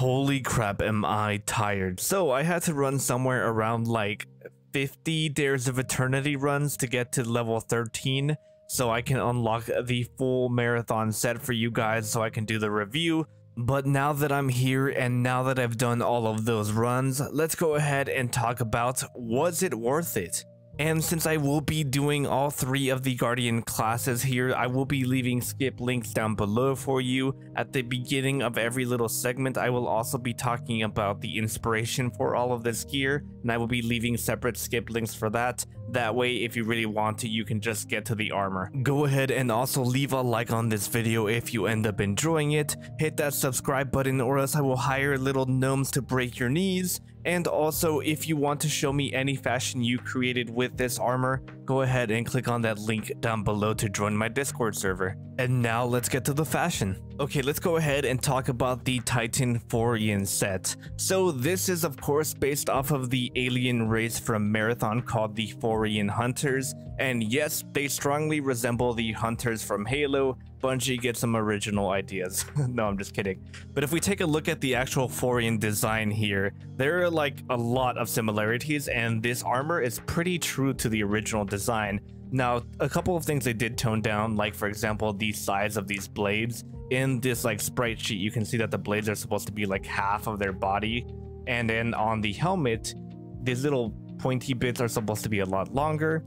Holy crap, am I tired. So I had to run somewhere around like 50 Dares of Eternity runs to get to level 13 so I can unlock the full marathon set for you guys so I can do the review. But now that I'm here and now that I've done all of those runs, let's go ahead and talk about, was it worth it? And since I will be doing all 3 of the Guardian classes here, I will be leaving skip links down below for you. At the beginning of every little segment, I will also be talking about the inspiration for all of this gear, and I will be leaving separate skip links for that. That way, if you really want to, you can just get to the armor. Go ahead and also leave a like on this video if you end up enjoying it. Hit that subscribe button or else I will hire little gnomes to break your knees. And also, if you want to show me any fashion you created with this armor, go ahead and click on that link down below to join my Discord server. And now let's get to the fashion. Okay, let's go ahead and talk about the Titan Forian set. So this is of course based off of the alien race from Marathon called the Forian Hunters. And yes, they strongly resemble the Hunters from Halo. Bungie gets some original ideas. No, I'm just kidding. But if we take a look at the actual Forian design here, there are like a lot of similarities, and this armor is pretty true to the original design. Now, a couple of things they did tone down, like for example, the size of these blades. In this like sprite sheet, you can see that the blades are supposed to be like half of their body. And then on the helmet, these little pointy bits are supposed to be a lot longer.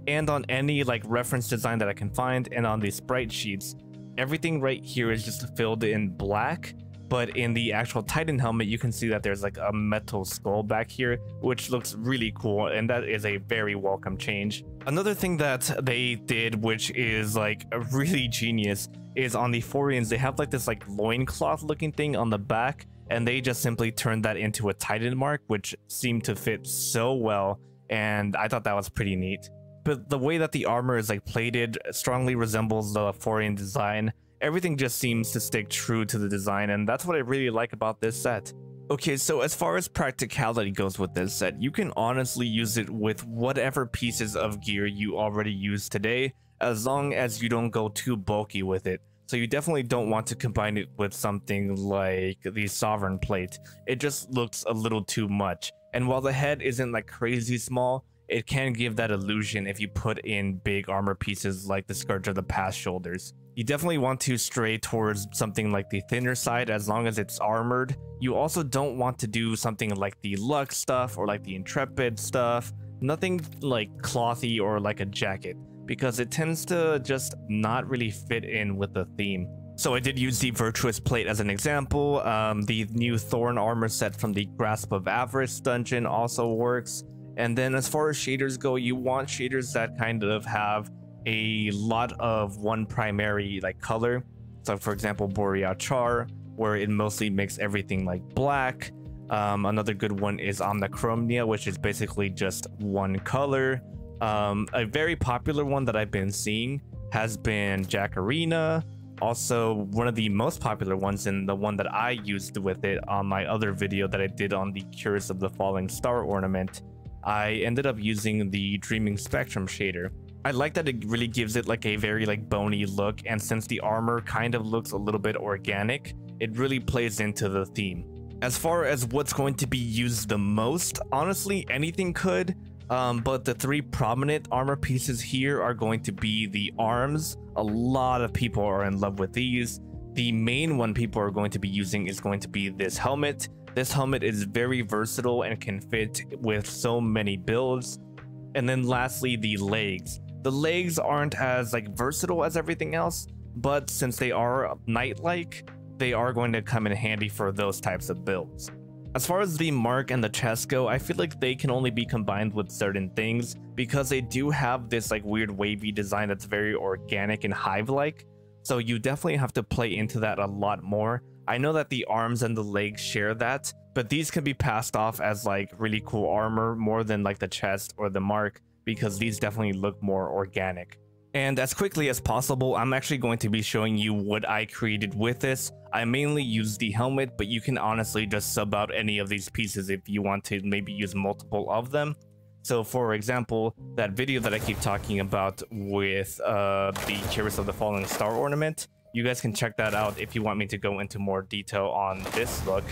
And on any like reference design that I can find, and on the sprite sheets, everything right here is just filled in black. But in the actual Titan helmet, you can see that there's like a metal skull back here, which looks really cool, and that is a very welcome change. Another thing that they did, which is like really genius, is on the Forians, they have like this like loincloth looking thing on the back, and they just simply turned that into a Titan mark, which seemed to fit so well, and I thought that was pretty neat. But the way that the armor is like plated strongly resembles the Forian design. Everything just seems to stick true to the design, and that's what I really like about this set. Okay, so as far as practicality goes with this set, you can honestly use it with whatever pieces of gear you already use today, as long as you don't go too bulky with it. So you definitely don't want to combine it with something like the Sovereign plate. It just looks a little too much. And while the head isn't like crazy small, it can give that illusion if you put in big armor pieces like the Scourge of the Past shoulders. You definitely want to stray towards something like the thinner side as long as it's armored. You also don't want to do something like the Lux stuff or like the Intrepid stuff. Nothing like clothy or like a jacket, because it tends to just not really fit in with the theme. So I did use the Virtuous plate as an example. The new Thorn armor set from the Grasp of Avarice dungeon also works. And then as far as shaders go, you want shaders that kind of have a lot of one primary like color. So for example, Boreal Char, where it mostly makes everything like black. Another good one is Omnichromia, which is basically just one color. A very popular one that I've been seeing has been Jack Arena. Also, one of the most popular ones, and the one that I used with it on my other video that I did on the Curse of the Falling Star ornament, I ended up using the Dreaming Spectrum shader. I like that it really gives it like a very like bony look, and since the armor kind of looks a little bit organic, it really plays into the theme. As far as what's going to be used the most, honestly anything could, but the 3 prominent armor pieces here are going to be the arms. A lot of people are in love with these. The main one people are going to be using is going to be this helmet. This helmet is very versatile and can fit with so many builds. And then lastly, the legs. The legs aren't as like versatile as everything else, but since they are knight-like, they are going to come in handy for those types of builds. As far as the mark and the chest go, I feel like they can only be combined with certain things because they do have this like weird wavy design that's very organic and hive-like. So you definitely have to play into that a lot more. I know that the arms and the legs share that, but these can be passed off as like really cool armor more than like the chest or the mark, because these definitely look more organic. And as quickly as possible, I'm actually going to be showing you what I created with this. I mainly use the helmet, but you can honestly just sub out any of these pieces if you want to maybe use multiple of them. So for example, that video that I keep talking about with the Curse of the Falling Star ornament, you guys can check that out if you want me to go into more detail on this look.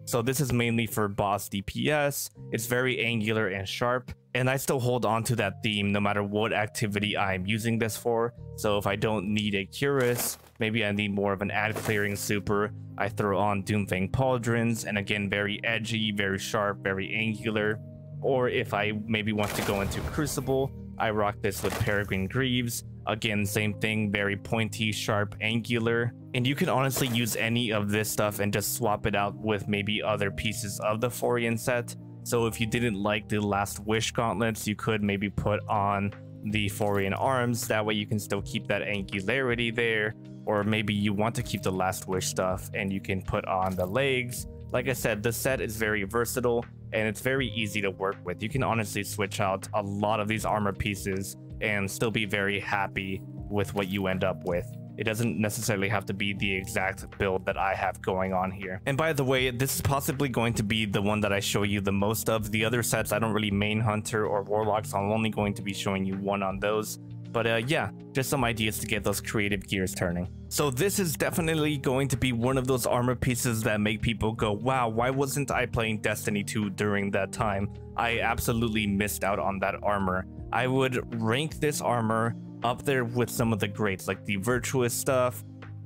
So this is mainly for boss DPS. It's very angular and sharp, and I still hold on to that theme no matter what activity I'm using this for. So if I don't need a Cuirass, maybe I need more of an ad clearing super, I throw on Doomfang Pauldrons, and again, very edgy, very sharp, very angular. Or if I maybe want to go into Crucible, I rock this with Peregrine Greaves. Again, same thing, very pointy, sharp, angular. And you can honestly use any of this stuff and just swap it out with maybe other pieces of the Forian set. So if you didn't like the Last Wish gauntlets, you could maybe put on the Forian arms. That way you can still keep that angularity there. Or maybe you want to keep the Last Wish stuff and you can put on the legs. Like I said, the set is very versatile and it's very easy to work with. You can honestly switch out a lot of these armor pieces and still be very happy with what you end up with. It doesn't necessarily have to be the exact build that I have going on here. And by the way, this is possibly going to be the one that I show you the most of. The other sets, I don't really main Hunter or Warlock, so I'm only going to be showing you one on those. But yeah, just some ideas to get those creative gears turning. So this is definitely going to be one of those armor pieces that make people go, wow, why wasn't I playing Destiny 2 during that time? I absolutely missed out on that armor. I would rank this armor up there with some of the greats, like the Virtuous stuff,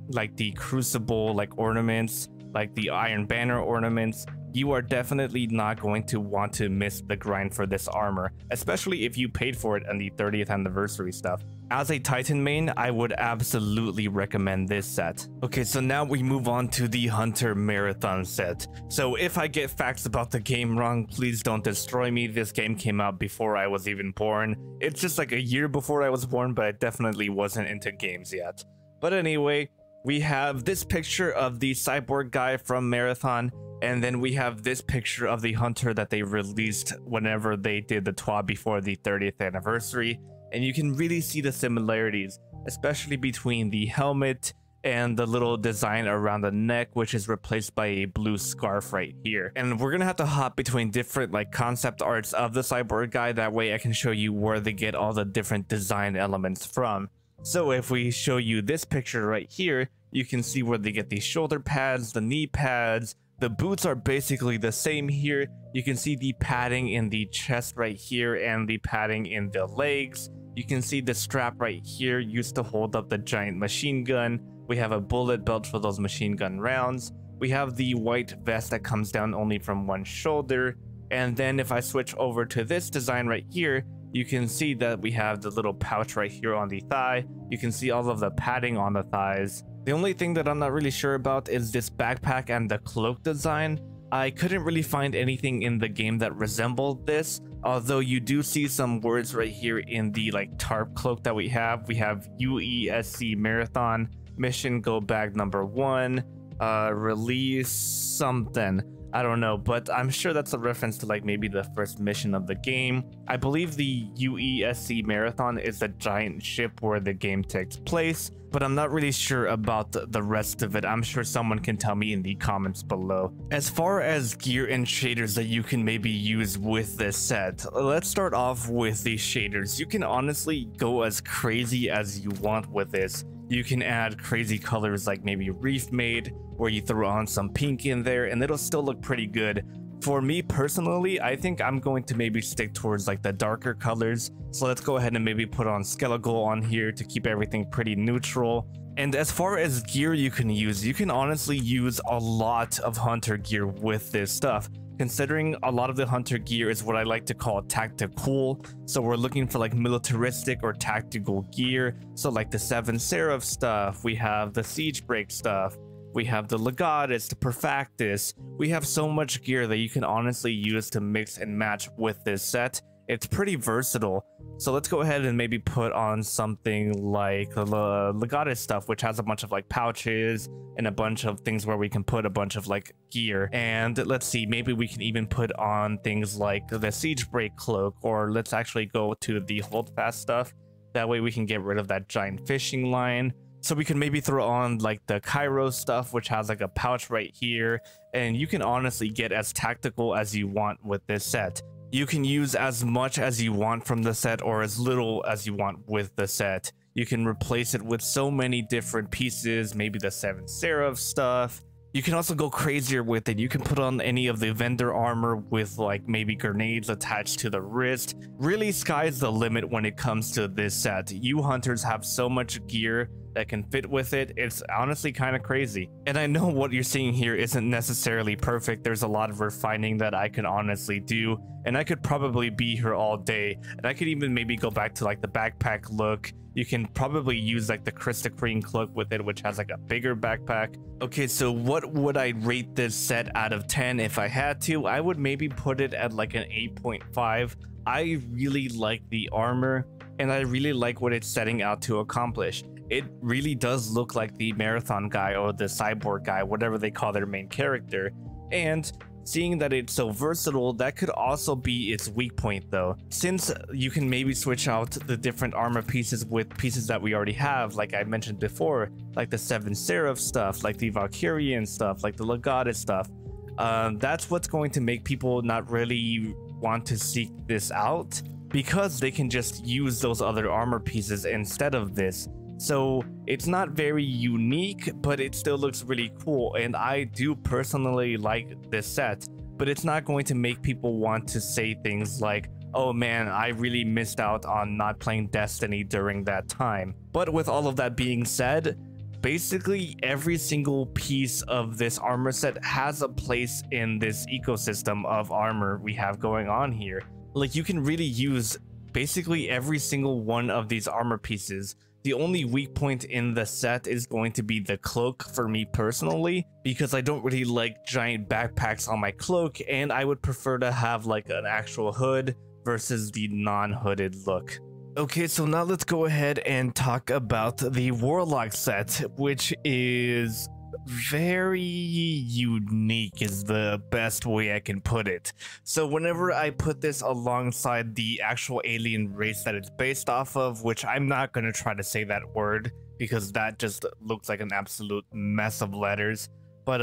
like the Crucible like ornaments, like the Iron Banner ornaments. You are definitely not going to want to miss the grind for this armor, especially if you paid for it on the 30th anniversary stuff. As a Titan main, I would absolutely recommend this set. Okay, so now we move on to the Hunter Marathon set. So if I get facts about the game wrong, please don't destroy me. This game came out before I was even born. It's just like a year before I was born, but I definitely wasn't into games yet. But anyway, we have this picture of the cyborg guy from Marathon, and then we have this picture of the Hunter that they released whenever they did the TWA before the 30th anniversary. And you can really see the similarities, especially between the helmet and the little design around the neck, which is replaced by a blue scarf right here. And we're gonna have to hop between different like concept arts of the cyborg guy. That way I can show you where they get all the different design elements from. So if we show you this picture right here, you can see where they get the shoulder pads, the knee pads. The boots are basically the same here. You can see the padding in the chest right here and the padding in the legs. You can see the strap right here used to hold up the giant machine gun. We have a bullet belt for those machine gun rounds. We have the white vest that comes down only from one shoulder. And then if I switch over to this design right here, you can see that we have the little pouch right here on the thigh. You can see all of the padding on the thighs. The only thing that I'm not really sure about is this backpack and the cloak design. I couldn't really find anything in the game that resembled this, although you do see some words right here in the like tarp cloak that we have. We have UESC Marathon, mission go bag number 1, release something. I don't know, but I'm sure that's a reference to like maybe the first mission of the game. I believe the UESC Marathon is the giant ship where the game takes place, but I'm not really sure about the rest of it. I'm sure someone can tell me in the comments below. As far as gear and shaders that you can maybe use with this set, let's start off with the shaders. You can honestly go as crazy as you want with this. You can add crazy colors like maybe Reef Made, where you throw on some pink in there and it'll still look pretty good. For me personally, I think I'm going to maybe stick towards like the darker colors. So let's go ahead and maybe put on Skeletal on here to keep everything pretty neutral. And as far as gear you can honestly use a lot of Hunter gear with this stuff. Considering a lot of the Hunter gear is what I like to call tactical, so we're looking for like militaristic or tactical gear. So like the Seven Seraph stuff, we have the Siege Break stuff, we have the Legatus, the Perfactus. We have so much gear that you can honestly use to mix and match with this set. It's pretty versatile. So let's go ahead and maybe put on something like the Legatus stuff, which has a bunch of like pouches and a bunch of things where we can put a bunch of like gear. And let's see, maybe we can even put on things like the Siege Break cloak, or let's actually go to the Holdfast stuff. That way we can get rid of that giant fishing line. So we can maybe throw on like the Kairos stuff, which has like a pouch right here. And you can honestly get as tactical as you want with this set. You can use as much as you want from the set or as little as you want with the set. You can replace it with so many different pieces, maybe the Seven Seraph stuff, You can also go crazier with it. You can put on any of the vendor armor with like maybe grenades attached to the wrist. Really, sky's the limit when it comes to this set. You hunters have so much gear that can fit with it. It's honestly kind of crazy. And I know what you're seeing here isn't necessarily perfect. There's a lot of refining that I can honestly do, and I could probably be here all day. And I could even maybe go back to like the backpack look. You can probably use like the Krista Kreen cloak with it, which has like a bigger backpack. Okay, so what would I rate this set out of 10 if I had to? I would maybe put it at like an 8.5. I really like the armor, and I really like what it's setting out to accomplish. It really does look like the marathon guy or the cyborg guy, whatever they call their main character. And seeing that it's so versatile, that could also be its weak point though. Since you can maybe switch out the different armor pieces with pieces that we already have, like I mentioned before, like the Seven Seraph stuff, like the Valkyrian stuff, like the Legata stuff. That's what's going to make people not really want to seek this out, because they can just use those other armor pieces instead of this. So it's not very unique, but it still looks really cool, and I do personally like this set. But it's not going to make people want to say things like, oh man, I really missed out on not playing Destiny during that time. But with all of that being said, basically every single piece of this armor set has a place in this ecosystem of armor we have going on here. Like, you can really use basically every single one of these armor pieces. The only weak point in the set is going to be the cloak for me personally, because I don't really like giant backpacks on my cloak, and I would prefer to have like an actual hood versus the non-hooded look. Okay, so now let's go ahead and talk about the Warlock set, which is very unique is the best way I can put it. So whenever I put this alongside the actual alien race that it's based off of, which I'm not going to try to say that word because that just looks like an absolute mess of letters, but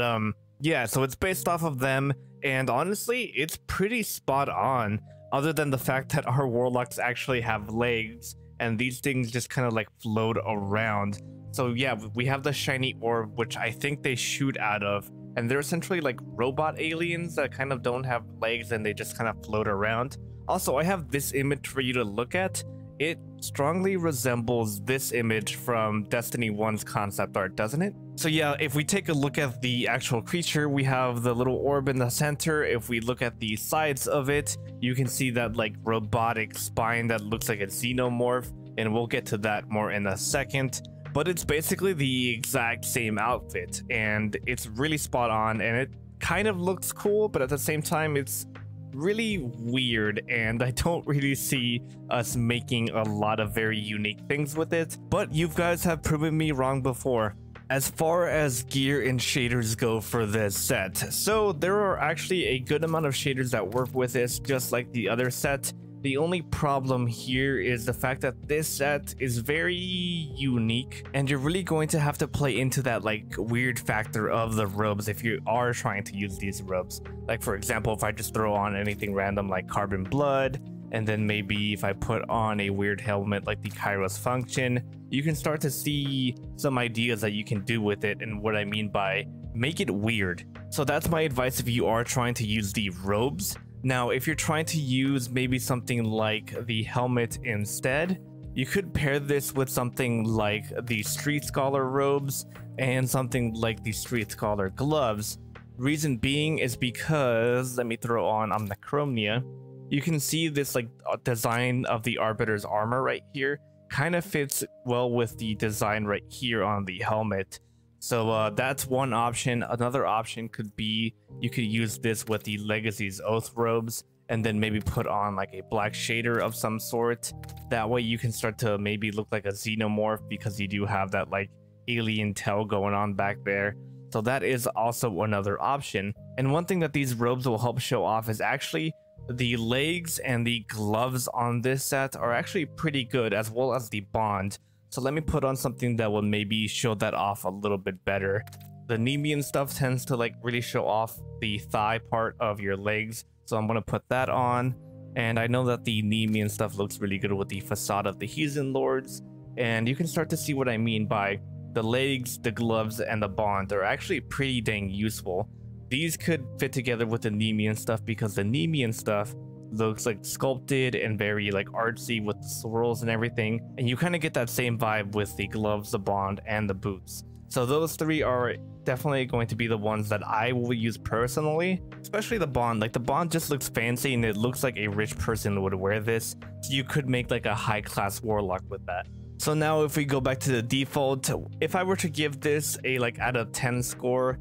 yeah, so it's based off of them, and honestly it's pretty spot on, other than the fact that our warlocks actually have legs and these things just kind of like float around. So yeah, we have the shiny orb, which I think they shoot out of, and they're essentially like robot aliens that kind of don't have legs and they just kind of float around. Also, I have this image for you to look at. It strongly resembles this image from Destiny 1's concept art, doesn't it? So yeah, if we take a look at the actual creature, we have the little orb in the center. If we look at the sides of it, you can see that like robotic spine that looks like a xenomorph, and we'll get to that more in a second. But it's basically the exact same outfit, and it's really spot on, and it kind of looks cool, but at the same time it's really weird, and I don't really see us making a lot of very unique things with it. But you guys have proven me wrong before. As far as gear and shaders go for this set, so there are actually a good amount of shaders that work with this, just like the other set. The only problem here is the fact that this set is very unique, and you're really going to have to play into that like weird factor of the robes if you are trying to use these robes. Like for example, if I just throw on anything random like Carbon Blood, and then maybe if I put on a weird helmet like the Kairos Function, you can start to see some ideas that you can do with it, and what I mean by make it weird. So that's my advice if you are trying to use the robes. Now, if you're trying to use maybe something like the helmet instead, you could pair this with something like the Street Scholar robes and something like the Street Scholar gloves. Reason being is because, let me throw on Omnicromia. You can see this like design of the Arbiter's armor right here kind of fits well with the design right here on the helmet. So that's one option. Another option could be you could use this with the Legacy's Oath robes, and then maybe put on like a black shader of some sort. That way you can start to maybe look like a xenomorph, because you do have that like alien tail going on back there. So that is also another option. And one thing that these robes will help show off is actually the legs and the gloves on this set are actually pretty good, as well as the bond. So let me put on something that will maybe show that off a little bit better. The Nemean stuff tends to like really show off the thigh part of your legs, so I'm going to put that on. And I know that the Nemean stuff looks really good with the facade of the Heathen Lords, and you can start to see what I mean by the legs, the gloves, and the bond are actually pretty dang useful. These could fit together with the Nemean stuff because the Nemean stuff looks like sculpted and very like artsy with the swirls and everything, and you kind of get that same vibe with the gloves, the bond, and the boots. So those three are definitely going to be the ones that I will use personally, especially the bond. Like the bond just looks fancy and it looks like a rich person would wear this, so you could make like a high class warlock with that. So now if we go back to the default, if I were to give this a like out of 10 score,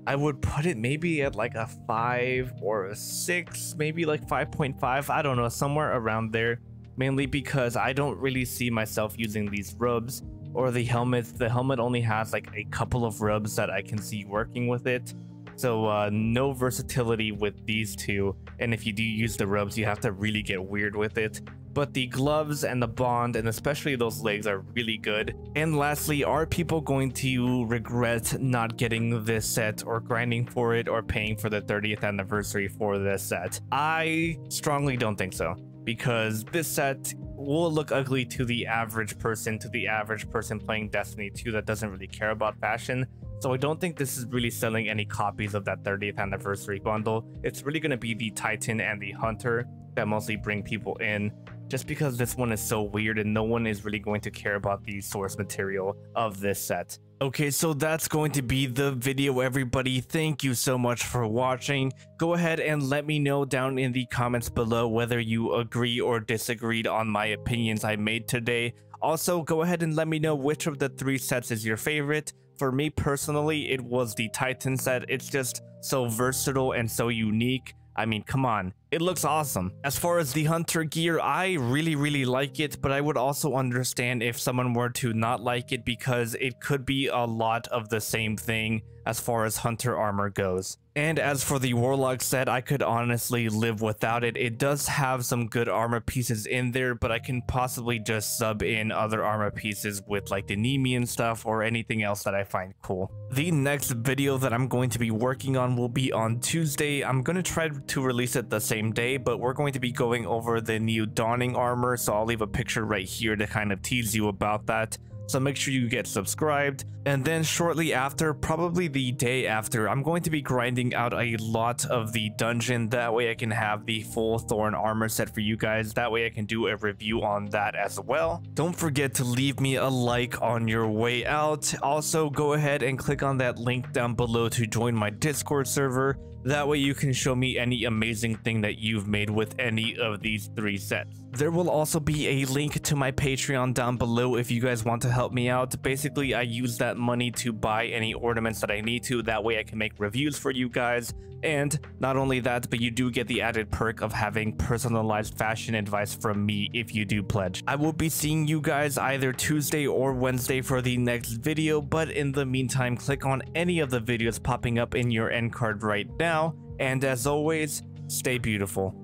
I would put it maybe at like a 5 or a 6, maybe like 5.5, I don't know, somewhere around there, mainly because I don't really see myself using these rubs or the helmets. The helmet only has like a couple of rubs that I can see working with it, so no versatility with these two, and if you do use the rubs you have to really get weird with it. But the gloves and the bond, and especially those legs, are really good. And lastly, are people going to regret not getting this set or grinding for it or paying for the 30th anniversary for this set? I strongly don't think so, because this set will look ugly to the average person playing Destiny 2 that doesn't really care about fashion. So I don't think this is really selling any copies of that 30th anniversary bundle. It's really going to be the Titan and the Hunter that mostly bring people in, just because this one is so weird and no one is really going to care about the source material of this set. Okay, so that's going to be the video, everybody. Thank you so much for watching. Go ahead and let me know down in the comments below whether you agree or disagreed on my opinions I made today. Also, go ahead and let me know which of the 3 sets is your favorite. For me personally, it was the Titan set. It's just so versatile and so unique. I mean, come on, it looks awesome. As far as the Hunter gear, I really like it, but I would also understand if someone were to not like it, because it could be a lot of the same thing as far as Hunter armor goes. And as for the Warlock set, I could honestly live without it. It does have some good armor pieces in there, but I can possibly just sub in other armor pieces with like the Nemean stuff or anything else that I find cool. The next video that I'm going to be working on will be on Tuesday. I'm going to try to release it the same day, but we're going to be going over the new Dawning armor, so I'll leave a picture right here to kind of tease you about that. So make sure you get subscribed. And then shortly after, probably the day after, I'm going to be grinding out a lot of the dungeon. That way I can have the full Thorn armor set for you guys. That way I can do a review on that as well. Don't forget to leave me a like on your way out. Also, go ahead and click on that link down below to join my Discord server. That way you can show me any amazing thing that you've made with any of these 3 sets. There will also be a link to my Patreon down below if you guys want to help me out. Basically, I use that money to buy any ornaments that I need to. That way I can make reviews for you guys. And not only that, but you do get the added perk of having personalized fashion advice from me if you do pledge. I will be seeing you guys either Tuesday or Wednesday for the next video, but in the meantime, click on any of the videos popping up in your end card right now. And as always, stay beautiful.